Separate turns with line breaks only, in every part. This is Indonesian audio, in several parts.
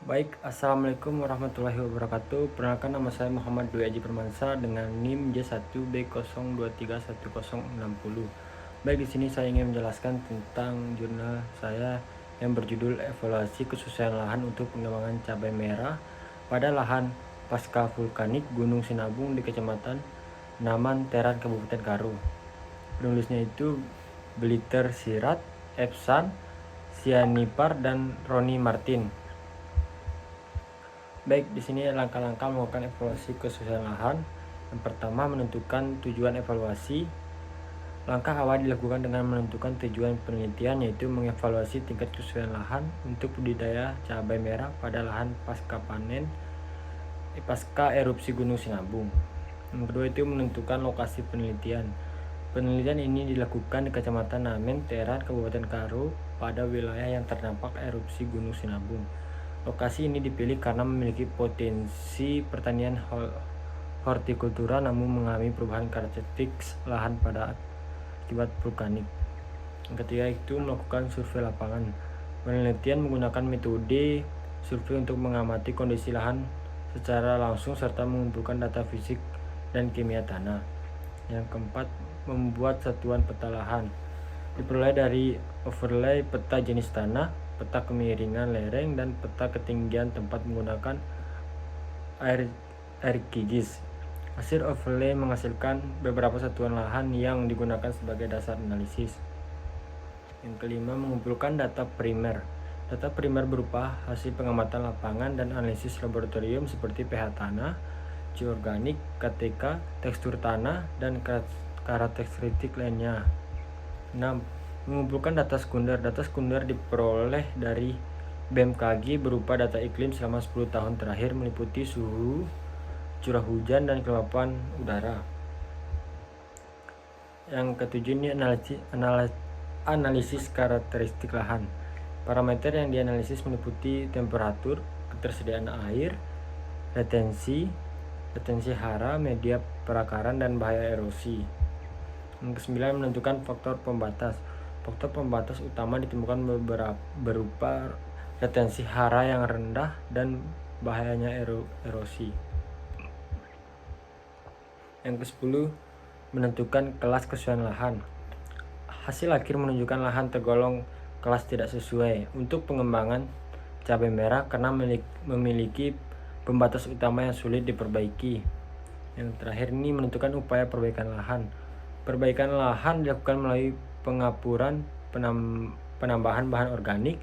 Baik, Assalamualaikum warahmatullahi wabarakatuh. Perkenalkan, nama saya Muhammad Dwi Aji Permansa dengan NIM J1B02311060. Baik, di sini saya ingin menjelaskan tentang jurnal saya yang berjudul Evaluasi Kesusahan Lahan untuk Pengembangan Cabai Merah pada Lahan Pasca Vulkanik Gunung Sinabung di Kecamatan Naman, Teran, Kabupaten Karo. Penulisnya itu Beliter Sirat, Epsan, Sianipar, dan Roni Martin. Baik, di sini langkah-langkah melakukan evaluasi kesusahan lahan. Yang pertama, menentukan tujuan evaluasi. Langkah awal dilakukan dengan menentukan tujuan penelitian, yaitu mengevaluasi tingkat kesusahan lahan untuk budidaya cabai merah pada lahan pasca erupsi Gunung Sinabung. Yang kedua itu menentukan lokasi penelitian. Penelitian ini dilakukan di Kecamatan Namen, Teran, Kabupaten Karo pada wilayah yang terdampak erupsi Gunung Sinabung. Lokasi ini dipilih karena memiliki potensi pertanian hortikultura namun mengalami perubahan karakteristik lahan pada akibat vulkanik. Yang ketiga itu melakukan survei lapangan. Penelitian menggunakan metode survei untuk mengamati kondisi lahan secara langsung serta mengumpulkan data fisik dan kimia tanah. Yang keempat, membuat satuan peta lahan. Diperoleh dari overlay peta jenis tanah, peta kemiringan lereng, dan peta ketinggian tempat menggunakan ArcGIS. Hasil overlay menghasilkan beberapa satuan lahan yang digunakan sebagai dasar analisis. Yang kelima, mengumpulkan data primer. Data primer berupa hasil pengamatan lapangan dan analisis laboratorium seperti pH tanah, organik, KTK, tekstur tanah, dan karakteristik lainnya. 6. Mengumpulkan data sekunder. Data sekunder diperoleh dari BMKG berupa data iklim selama 10 tahun terakhir meliputi suhu, curah hujan, dan kelembapan udara. Yang ketujuh ini analisis karakteristik lahan. Parameter yang dianalisis meliputi temperatur, ketersediaan air, retensi hara, media perakaran, dan bahaya erosi. Yang kesembilan, menentukan faktor pembatas. Faktor pembatas utama ditemukan berupa retensi hara yang rendah dan bahayanya erosi. Yang ke-10, menentukan kelas kesusahan lahan. Hasil akhir menunjukkan lahan tergolong kelas tidak sesuai untuk pengembangan cabai merah karena memiliki pembatas utama yang sulit diperbaiki. Yang terakhir ini menentukan upaya perbaikan lahan. Perbaikan lahan dilakukan melalui pengapuran, penambahan bahan organik,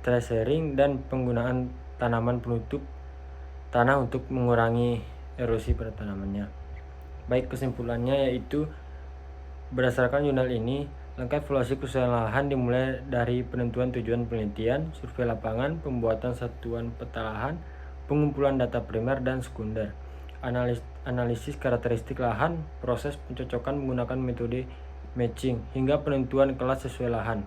threshing, dan penggunaan tanaman penutup tanah untuk mengurangi erosi pada tanamannya. Baik, kesimpulannya yaitu berdasarkan jurnal ini, langkah evaluasi kesusahan lahan dimulai dari penentuan tujuan penelitian, survei lapangan, pembuatan satuan peta lahan, pengumpulan data primer dan sekunder, analisis karakteristik lahan, proses pencocokan menggunakan metode matching, hingga penentuan kelas sesuai lahan.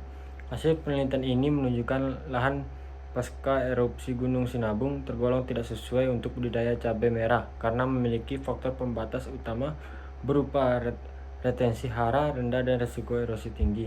Hasil penelitian ini menunjukkan lahan pasca erupsi Gunung Sinabung tergolong tidak sesuai untuk budidaya cabai merah karena memiliki faktor pembatas utama berupa retensi hara rendah dan risiko erosi tinggi.